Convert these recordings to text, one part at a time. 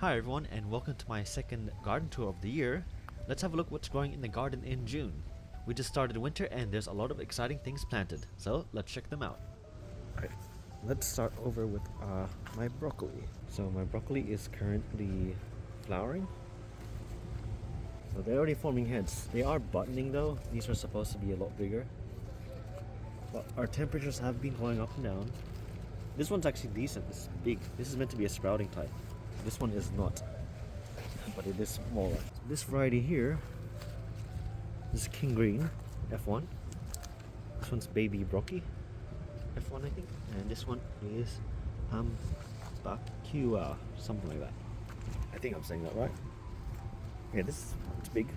Hi everyone, and welcome to my second garden tour of the year. Let's have a look what's growing in the garden in June. We just started winter and there's a lot of exciting things planted, so let's check them out. Alright, let's start over with my broccoli. So my broccoli is currently flowering. So they're already forming heads. They are buttoning though. These are supposed to be a lot bigger. But our temperatures have been going up and down. This one's actually decent. It's big. This is meant to be a sprouting type. This one is not, but it is smaller. This variety here is King Green F1. This one's Baby Broccoli F1, I think, and this one is Bakua, something like that. I think I'm saying that right. Yeah, it's big,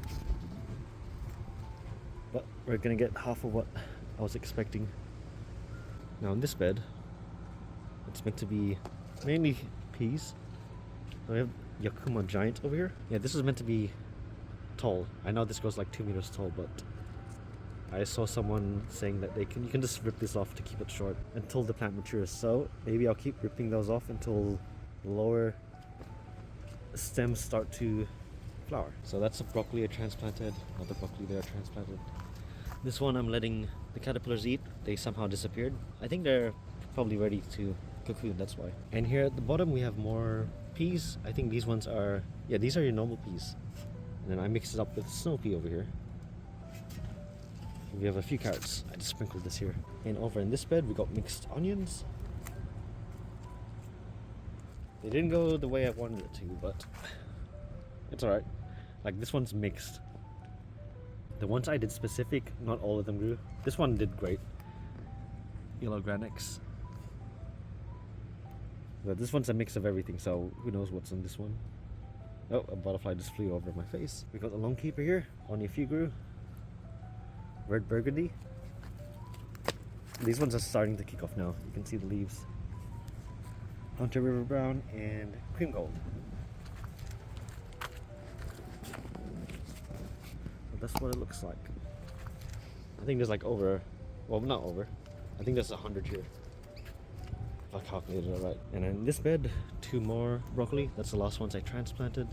but we're gonna get half of what I was expecting. Now in this bed, it's meant to be mainly peas. We have Yakuma Giant over here. Yeah, this is meant to be tall. I know this goes like 2 meters tall, but I saw someone saying that you can just rip this off to keep it short until the plant matures. So maybe I'll keep ripping those off until the lower stems start to flower. So that's the broccoli I transplanted, not the broccoli there I transplanted. This one I'm letting the caterpillars eat. They somehow disappeared. I think they're probably ready to cocoon, that's why. And here at the bottom we have more peas. I think these ones are, yeah, these are your normal peas. And then I mixed it up with snow pea over here. We have a few carrots. I just sprinkled this here. And over in this bed we got mixed onions. They didn't go the way I wanted it to, but it's alright. Like this one's mixed. The ones I did specific, not all of them grew. This one did great. Yellow Granix. But this one's a mix of everything, so who knows what's in this one. Oh, a butterfly just flew over my face. We got the lone keeper here, only a few grew. Red burgundy. These ones are starting to kick off now. You can see the leaves. Hunter River Brown and Cream Gold. But that's what it looks like. I think there's like over, well not over, I think there's 100 here. I calculated it right. And in this bed, 2 more broccoli. That's the last ones I transplanted.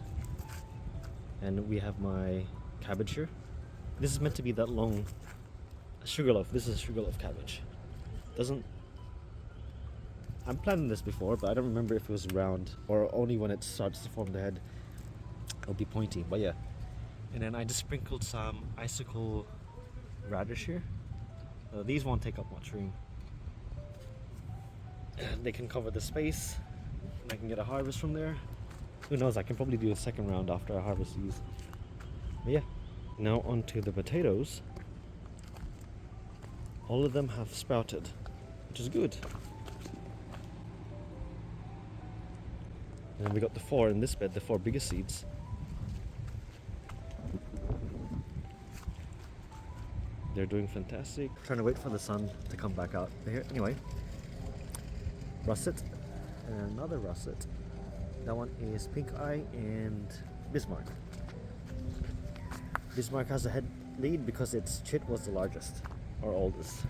And we have my cabbage here. This is meant to be that long sugarloaf. This is sugarloaf cabbage. I'm planning this before, but I don't remember if it was round or only when it starts to form the head it'll be pointy. But yeah. And then I just sprinkled some icicle radish here. These won't take up much room. They can cover the space and I can get a harvest from there. Who knows, I can probably do a second round after I harvest these. But yeah, now onto the potatoes. All of them have sprouted, which is good. And then we got the 4 in this bed, the 4 biggest seeds. They're doing fantastic. Trying to wait for the sun to come back out there. Anyway, russet and another russet. That one is Pink Eye and Bismarck. Bismarck has a head lead because its chit was the largest or oldest.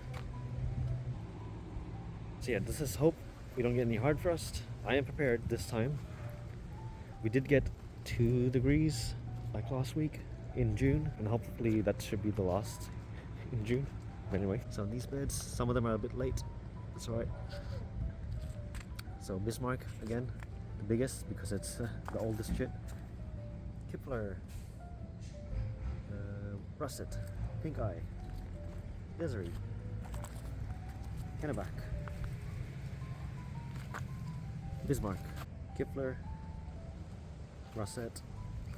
So yeah, this is hope we don't get any hard frost. I am prepared this time. We did get 2 degrees like last week in June, and hopefully that should be the last in June. But anyway, so these beds, some of them are a bit late. That's alright. So Bismarck again, the biggest because it's the oldest chit. Kipler, Russet, Pink Eye, Desiree, Kenneback, Bismarck, Kipler, Russet,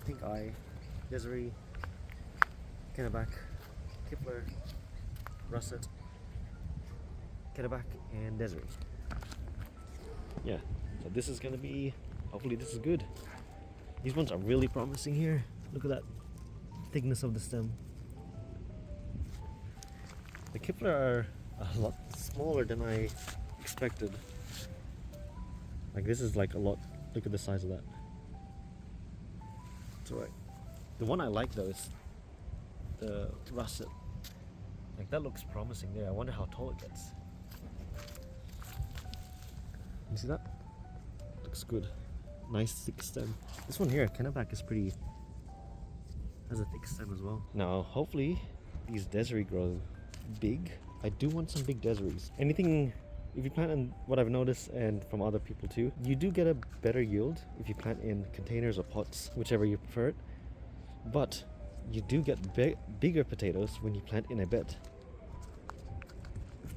Pink Eye, Desiree, Kenneback, Kipler, Russet, Kenneback, and Desiree. Yeah, so this is gonna be, hopefully this is good. These ones are really promising here. Look at that thickness of the stem. The Kipler are a lot smaller than I expected. Like this is like a lot, look at the size of that. It's alright. The one I like though is the russet. Like that looks promising there. I wonder how tall it gets. You see that? Looks good. nice thick stem. This one here, Kennebec, is pretty, has a thick stem as well. Now, hopefully, these desiree grow big. I do want some big desirees. Anything, if you plant in, what I've noticed, and from other people too, you do get a better yield if you plant in containers or pots, whichever you prefer it. But you do get bigger potatoes when you plant in a bed.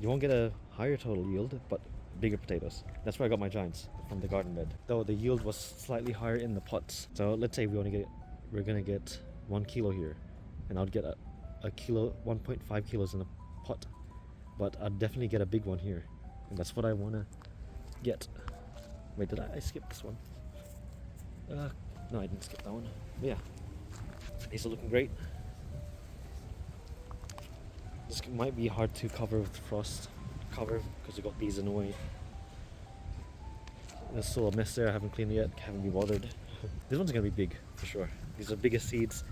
You won't get a higher total yield, but bigger potatoes. That's where I got my giants, from the garden bed. Though the yield was slightly higher in the pots. So let's say we're gonna get 1 kilo here, and I'll get a kilo, 1.5 kilos in a pot. But I'll definitely get a big one here, and that's what I wanna get. Wait, did I skip this one? No, I didn't skip that one. But yeah, these are looking great. This might be hard to cover with frost cover because we got these in the way. There's still a mess there. I haven't cleaned it yet. Haven't been bothered. This one's gonna be big for sure. These are bigger seeds.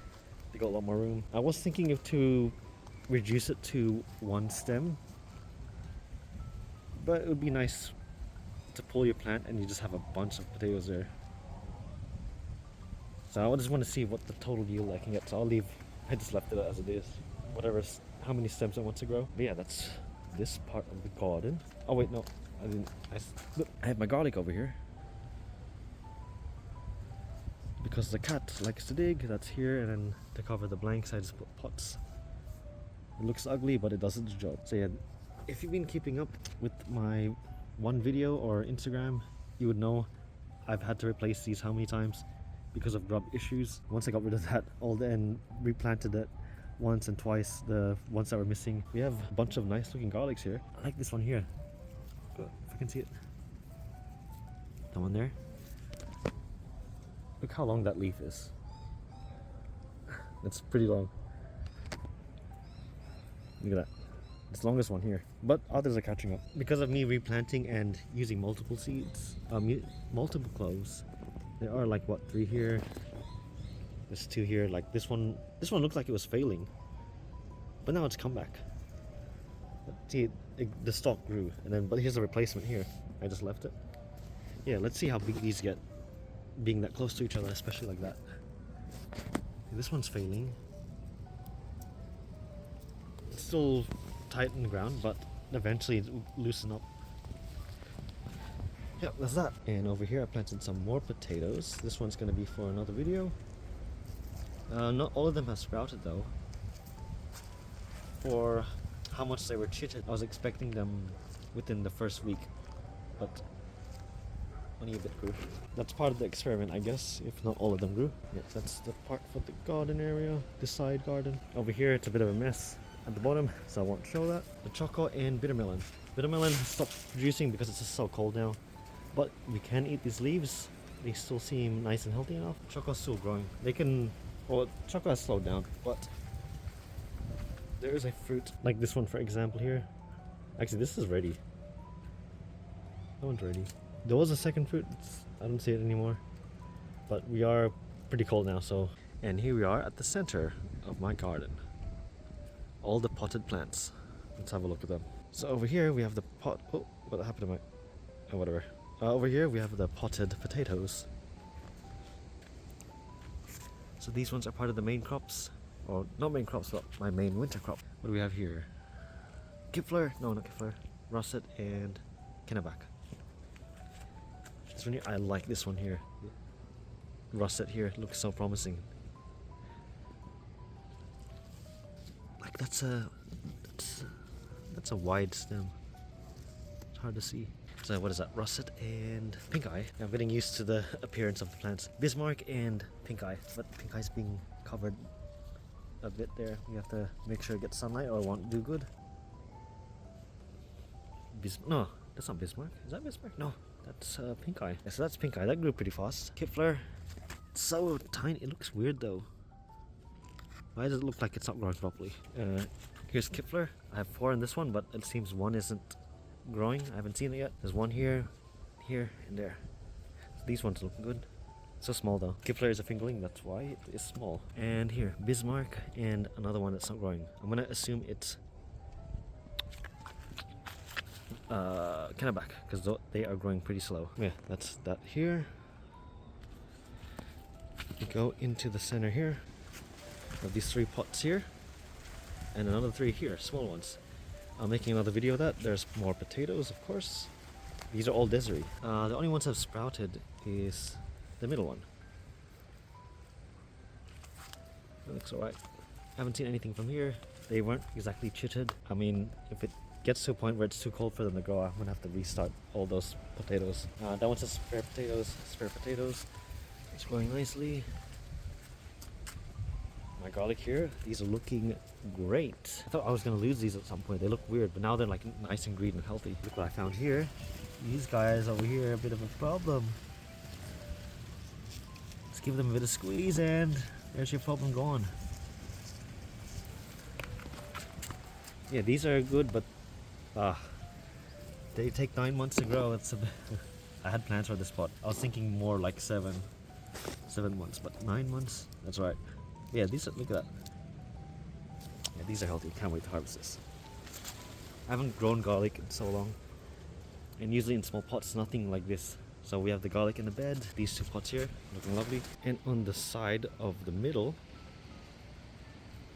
They got a lot more room. I was thinking of to reduce it to one stem, but it would be nice to pull your plant and you just have a bunch of potatoes there. So I just want to see what the total yield I can get. So I just left it as it is. Whatever, how many stems I want to grow. But yeah, that's this part of the garden. Oh wait, no, I didn't. Look, I have my garlic over here. Because the cat likes to dig, that's here, and then to cover the blanks I just put pots. It looks ugly, but it does its job. So yeah, if you've been keeping up with my one video or Instagram, you would know I've had to replace these how many times because of grub issues. Once I got rid of that and replanted it once and twice, the ones that were missing. We have a bunch of nice looking garlics here. I like this one here. If you can see it. That one there. Look how long that leaf is. It's pretty long. Look at that. It's the longest one here. But others are catching up. Because of me replanting and using multiple seeds, multiple cloves, there are like what, 3 here. There's 2 here. Like this one looked like it was failing, but now it's come back. See, the stalk grew, and then but here's the replacement here. I just left it. Yeah, let's see how big these get, being that close to each other, especially like that. This one's failing. It's still tight in the ground, but eventually it'll loosen up. Yeah, that's that. And over here I planted some more potatoes. This one's gonna be for another video. Not all of them have sprouted though. For how much they were chitted, I was expecting them within the first week, but only a bit grew. That's part of the experiment, I guess, if not all of them grew. Yeah, that's the part for the garden area, the side garden. Over here it's a bit of a mess at the bottom, so I won't show that. The choco and bitter melon. Bitter melon stopped producing because it's just so cold now, but we can eat these leaves. They still seem nice and healthy enough. Choco's still growing. They can, well, choco has slowed down, but there is a fruit like this one, for example, here. Actually, this is ready. That one's ready. There was a second fruit. I don't see it anymore, but we are pretty cold now. So, and here we are at the center of my garden. All the potted plants. Let's have a look at them. So over here we have the pot. Oh, what happened to my? Oh, whatever. Over here we have the potted potatoes. So these ones are part of the main crops, or not main crops, but my main winter crop. What do we have here? Kipfler? No, not Kipfler. Russet and Kennebec. This one here, I like this one here. Russet here, looks so promising. Like that's a wide stem. It's hard to see. So what is that? Russet and pink eye. I'm getting used to the appearance of the plants. Bismarck and pink eye, but pink eye's being covered a bit there. We have to make sure it gets sunlight or it won't do good. No, that's not Bismarck. Is that Bismarck? No, that's pink eye. Yeah, so that's pink eye. That grew pretty fast. Kipfler, it's so tiny. It looks weird though. Why does it look like it's not growing properly? Here's Kipfler. I have 4 in this one, but it seems one isn't growing. I haven't seen it yet. There's one here, here, and there. So these ones look good. So small though. Kipfler is a fingerling, that's why it is small. And here, Bismarck and another one that's not growing. I'm gonna assume it's Kennebec, because they are growing pretty slow. Yeah, that's that here. We go into the center here. We have these 3 pots here, and another 3 here, small ones. I'm making another video of that. There's more potatoes, of course. These are all desiree. The only ones that have sprouted is the middle one. That looks alright. I haven't seen anything from here. They weren't exactly chitted. I mean, if it gets to a point where it's too cold for them to grow, I'm gonna have to restart all those potatoes. That one says spare potatoes, spare potatoes. It's growing nicely. My garlic here, these are looking great. I thought I was gonna lose these at some point. They look weird, but now they're like nice and green and healthy. Look what I found here. These guys over here are a bit of a problem. Let's give them a bit of squeeze and there's your problem gone. Yeah, these are good, but they take 9 months to grow. It's a bit I had plans for this pot. I was thinking more like 7 months, but 9 months, that's right. Yeah, these are, look at that. Yeah, these are healthy. Can't wait to harvest this. I haven't grown garlic in so long, and usually in small pots, nothing like this. So we have the garlic in the bed, these 2 pots here, looking lovely. And on the side of the middle,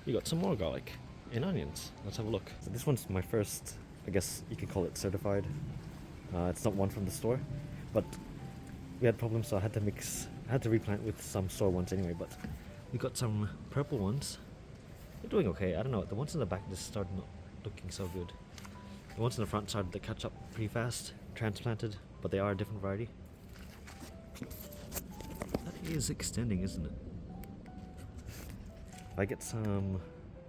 we got some more garlic and onions. Let's have a look. So this one's my first, I guess you could call it certified. It's not one from the store, but we had problems, so I had to replant with some store ones anyway. But we got some purple ones. They're doing okay. I don't know. The ones in the back just started not looking so good. The ones in the front started to catch up pretty fast. Transplanted, but they are a different variety. That is extending, isn't it? If I get some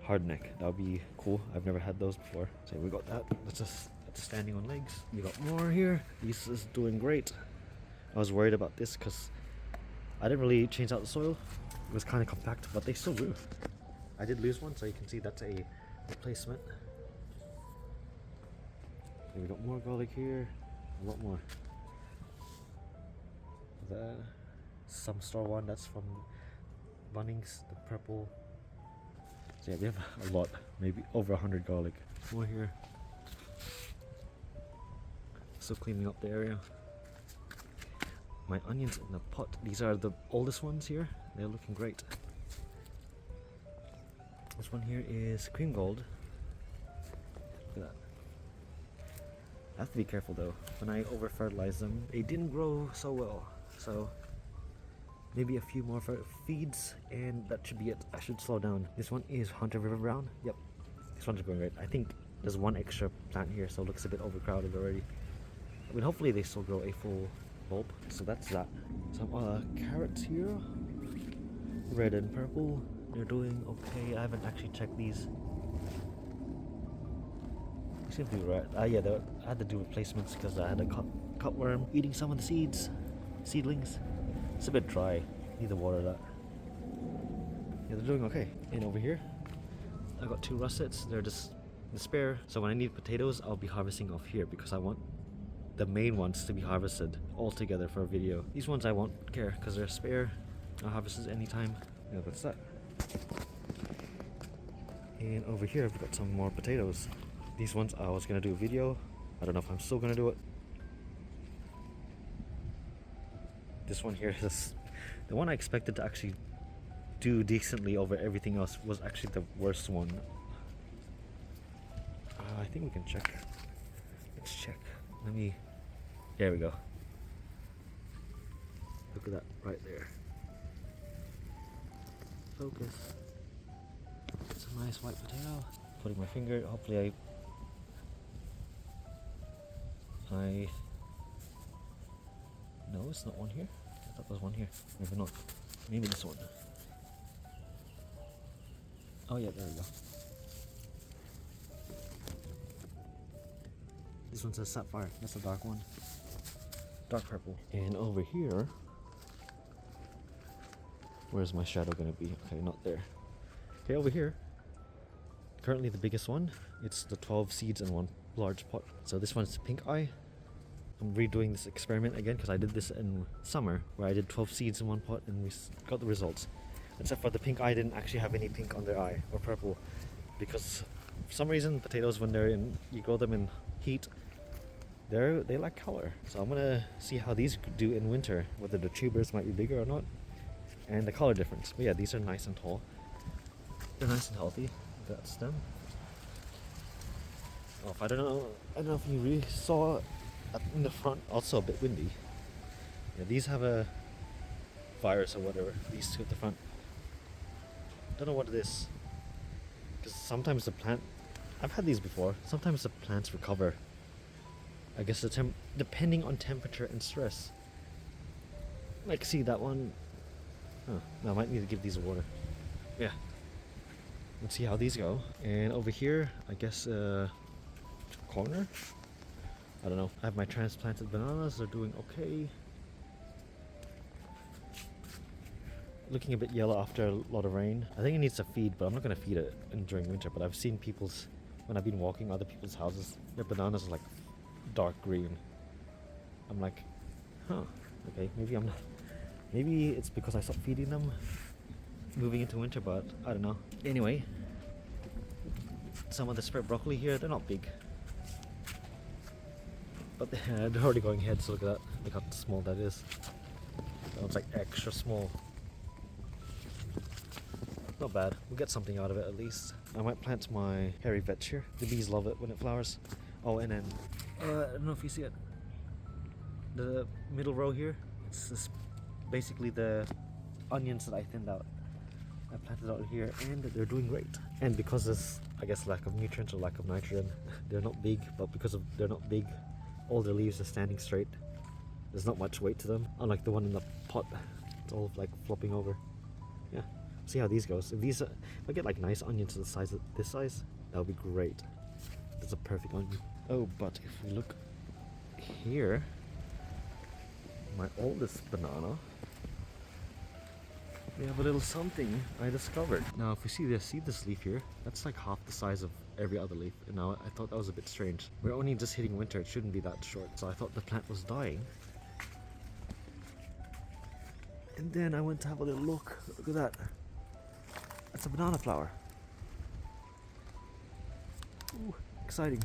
hardneck, that would be cool. I've never had those before. So we got that. That's standing on legs. We got more here. This is doing great. I was worried about this because I didn't really change out the soil. It was kind of compact, but they still grew. I did lose one, so you can see that's a replacement. And we got more garlic here. A lot more. Some store one, that's from Bunnings, the purple. So yeah, we have a lot, maybe over 100 garlic. More here. Still cleaning up the area. My onions in the pot, these are the oldest ones here. They're looking great. This one here is cream gold. Look at that. I have to be careful though. When I over fertilize them, they didn't grow so well. So maybe a few more feeds and that should be it. I should slow down. This one is Hunter River Brown. Yep, this one's going great. I think there's one extra plant here, so it looks a bit overcrowded already. I mean, hopefully they still grow a full bulb. So that's that. Some carrots here, red and purple. They're doing okay. I haven't actually checked these. They seem to be right. Yeah, I had to do replacements because I had a cutworm eating some of the seedlings. It's a bit dry. Need to water that. Yeah, they're doing okay. And over here, I got 2 russets. They're just the spare. So when I need potatoes, I'll be harvesting off here because I want the main ones to be harvested all together for a video. These ones I won't care because they're spare. I'll harvest this anytime. Yeah, that's that. And over here, I've got some more potatoes. These ones I was gonna do a video. I don't know if I'm still gonna do it. This one here is the one I expected to actually do decently over everything else was actually the worst one. I think we can check. Let's check. There we go. Look at that right there. Focus. It's a nice white potato. Putting my finger, hopefully no, it's not one here. I thought there was one here. Maybe not. Maybe this one. Oh yeah, there we go. This one says sapphire. That's the dark one. Dark purple. And over here, where's my shadow gonna be? Okay, not there. Okay, over here, currently the biggest one. It's the 12 seeds in one large pot. So this one's pink eye. I'm redoing this experiment again because I did this in summer where I did 12 seeds in one pot and we got the results. Except for the pink eye didn't actually have any pink on their eye or purple because for some reason potatoes, when you grow them in heat, they lack color. So I'm gonna see how these do in winter, whether the tubers might be bigger or not. and the color difference. But yeah, these are nice and tall. They're nice and healthy. That stem. Oh, I don't know if you really saw in the front. Also a bit windy. Yeah, these have a virus or whatever. These two at the front. Don't know what it is. Because sometimes the plant, I've had these before. Sometimes the plants recover. I guess depending on temperature and stress. Like, see that one. I might need to give these water. Yeah. Let's see how these go. And over here, I guess corner. I don't know. I have my transplanted bananas. They're doing okay. Looking a bit yellow after a lot of rain. I think it needs a feed, but I'm not going to feed it during winter. But I've seen when I've been walking other people's houses, their bananas are like dark green. I'm like, okay, maybe it's because I stopped feeding them moving into winter, but I don't know. Anyway, some of the spread broccoli here, they're not big, but they're already going ahead. So look at that, look how small that is. That one's like extra small. Not bad. We'll get something out of it at least. I might plant my hairy vetch here. The bees love it when it flowers. Oh, and then I don't know if you see it. The middle row here. It's basically the onions that I thinned out. I planted out here, and they're doing great. And because there's, I guess, lack of nutrients or lack of nitrogen, they're not big. But because they're not big, all the leaves are standing straight. There's not much weight to them. Unlike the one in the pot, it's all like flopping over. Yeah. See how these goes. If I get like nice onions to the size of this size, that would be great. That's a perfect onion. Oh, but if we look here, my oldest banana, we have a little something I discovered. Now, if we see this leaf here, that's like half the size of every other leaf. And now I thought that was a bit strange. We're only just hitting winter; it shouldn't be that short. So I thought the plant was dying. And then I went to have a little look. Look at that. That's a banana flower. Ooh, exciting.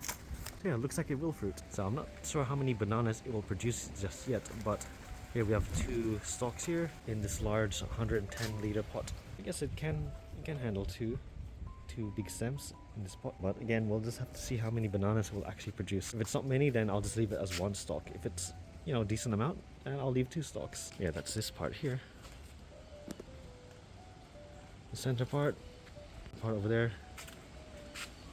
So yeah, it looks like it will fruit. So I'm not sure how many bananas it will produce just yet, but here we have 2 stalks here in this large 110 liter pot. I guess it can handle two big stems in this pot, but again, we'll just have to see how many bananas it will actually produce. If it's not many, then I'll just leave it as 1 stalk. If it's, a decent amount, then I'll leave 2 stalks. Yeah, that's this part here. The center part over there.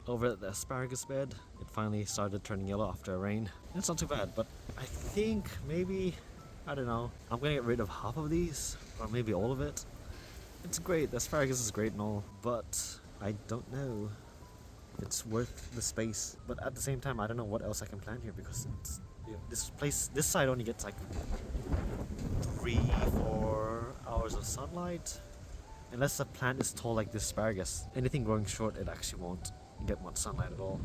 Over at the asparagus bed, it finally started turning yellow after a rain. It's not too bad, but I think maybe, I don't know, I'm gonna get rid of half of these, or maybe all of it. It's great, the asparagus is great and all, but I don't know if it's worth the space. But at the same time, I don't know what else I can plant here, because this side only gets like 3-4 hours of sunlight. Unless the plant is tall like this asparagus. Anything growing short, it actually won't get much sunlight at all.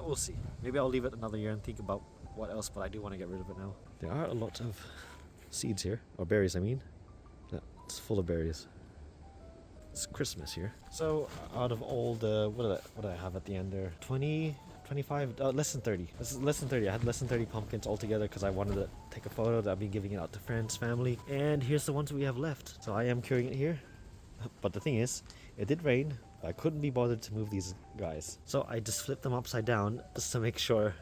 We'll see. Maybe I'll leave it another year and think about what else, but I do want to get rid of it now. There are a lot of seeds here, or berries I mean. Yeah, it's full of berries. It's Christmas here. So out of all the, what did I have at the end there? 20, 25, less than 30. This is less than 30. I had less than 30 pumpkins altogether because I wanted to take a photo that I've been giving it out to friends, family. And here's the ones we have left. So I am curing it here. But the thing is, it did rain. I couldn't be bothered to move these guys. So I just flipped them upside down just to make sure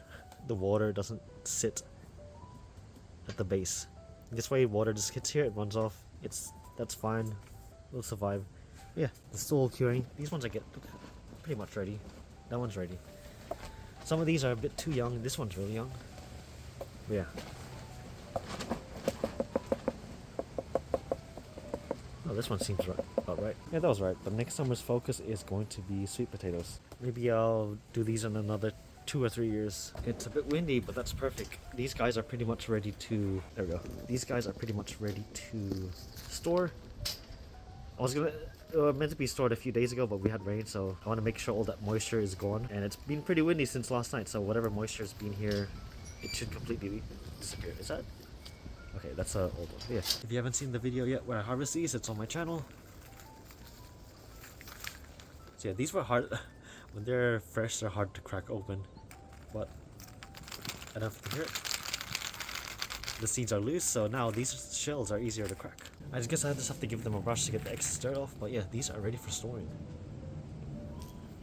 the water doesn't sit at the base. This way water just hits here, it runs off. That's fine. We'll survive. Yeah, it's still all curing. These ones I get pretty much ready. That one's ready. Some of these are a bit too young. This one's really young. But yeah. Oh, this one seems about right. Yeah, that was right. But next summer's focus is going to be sweet potatoes. Maybe I'll do these in another 2 or 3 years. It's a bit windy, but that's perfect. These guys are pretty much ready to... There we go. These guys are pretty much ready to store. I was meant to be stored a few days ago, but we had rain, so I want to make sure all that moisture is gone. And it's been pretty windy since last night, so whatever moisture has been here, it should completely disappear. Is that? Okay, that's an old one. Yeah. If you haven't seen the video yet where I harvest these, it's on my channel. So yeah, these were hard. When they're fresh, they're hard to crack open. But I don't have to hear it. the seeds are loose, so now these shells are easier to crack. I guess I just have to give them a brush to get the excess dirt off, but yeah, these are ready for storing.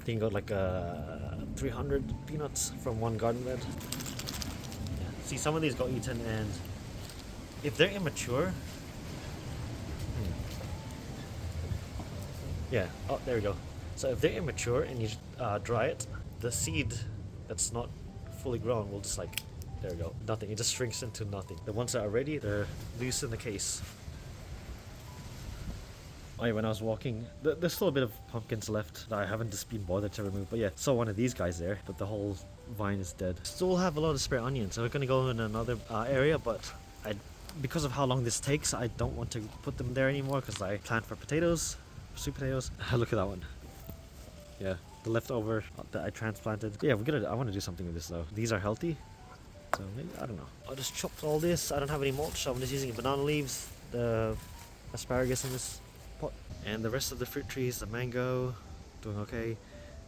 I think I got like 300 peanuts from one garden bed. Yeah. See, some of these got eaten, and if they're immature, yeah, oh, there we go. So if they're immature and you dry it, the seed that's not fully grown will just like, there we go, nothing. It just shrinks into nothing. The ones that are ready, they're loose in the case. Oh yeah, when I was walking, there's still a bit of pumpkins left that I haven't just been bothered to remove. But yeah, saw one of these guys there, but the whole vine is dead. Still have a lot of spare onions, so we're gonna go in another area, but because of how long this takes, I don't want to put them there anymore because I plant for potatoes, sweet potatoes. Look at that one. Yeah, the leftover that I transplanted. Yeah, I want to do something with this though. These are healthy, so maybe, I don't know. I just chopped all this. I don't have any mulch, so I'm just using banana leaves, the asparagus in this pot, and the rest of the fruit trees. The mango, doing okay.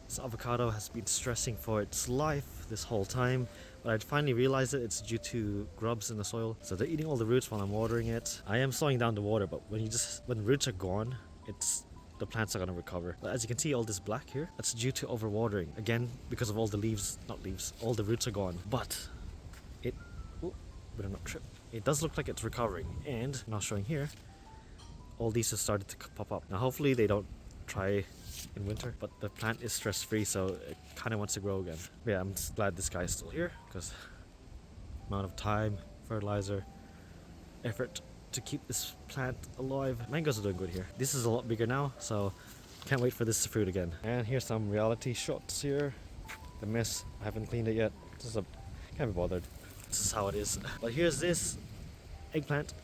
This avocado has been stressing for its life this whole time, but I finally realized that it's due to grubs in the soil. So they're eating all the roots while I'm watering it. I am slowing down the water, but when the roots are gone, the plants are going to recover. But as you can see, all this black here, that's due to overwatering. Again, because of all the all the roots are gone. But better not trip. It does look like it's recovering, and now showing here, all these have started to pop up. Now hopefully they don't try in winter, but the plant is stress free, so it kind of wants to grow again. But yeah, I'm just glad this guy is still here, because amount of time, fertilizer, effort to keep this plant alive. Mangoes are doing good here. This is a lot bigger now, so can't wait for this to fruit again. And here's some reality shots here. The mess, I haven't cleaned it yet. Can't be bothered. This is how it is. But here's this eggplant.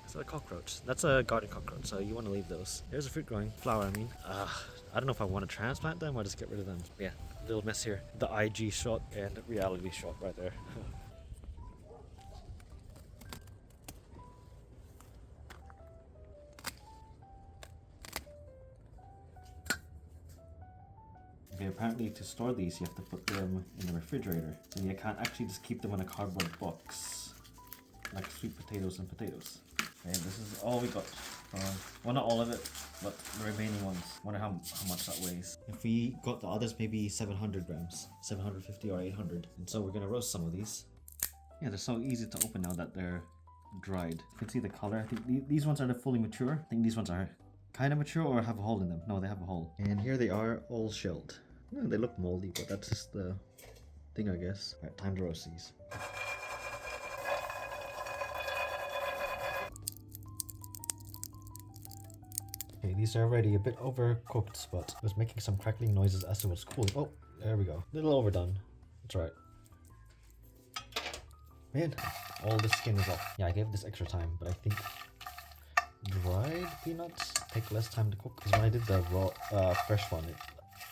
Is that a cockroach? That's a garden cockroach, so you want to leave those. There's a fruit growing, flower I mean. I don't know if I want to transplant them or just get rid of them. Yeah, little mess here. The IG shot and reality shot right there. Okay, apparently to store these you have to put them in the refrigerator. So you can't actually just keep them in a cardboard box like sweet potatoes and potatoes. Okay, this is all we got. Well, not all of it, but the remaining ones. Wonder how much that weighs. If we got the others, maybe 700 grams, 750 or 800. And so we're gonna roast some of these. Yeah, they're so easy to open now that they're dried. You can see the color. I think these ones are the fully mature. I think these ones are kind of mature or have a hole in them. No, they have a hole. And here they are, all shelled. Yeah, they look moldy, but that's just the thing, I guess. Alright, time to roast these. Okay, these are already a bit overcooked, but it was making some crackling noises as it was cooling. Oh, there we go. A little overdone. That's right. Man, all the skin is off. Yeah, I gave this extra time, but I think dried peanuts take less time to cook. Because when I did the raw, fresh one,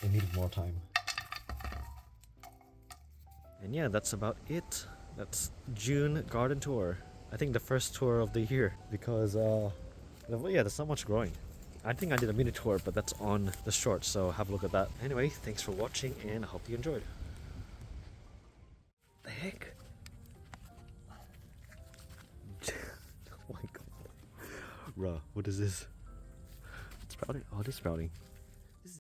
it needed more time. And yeah, that's about it. That's June garden tour. I think the first tour of the year, because yeah, there's not much growing. I think I did a mini tour, but that's on the short, so have a look at that. Anyway, thanks for watching, and I hope you enjoyed. The heck? Oh my god. Bruh, what is this? It's sprouting? Oh, it is sprouting.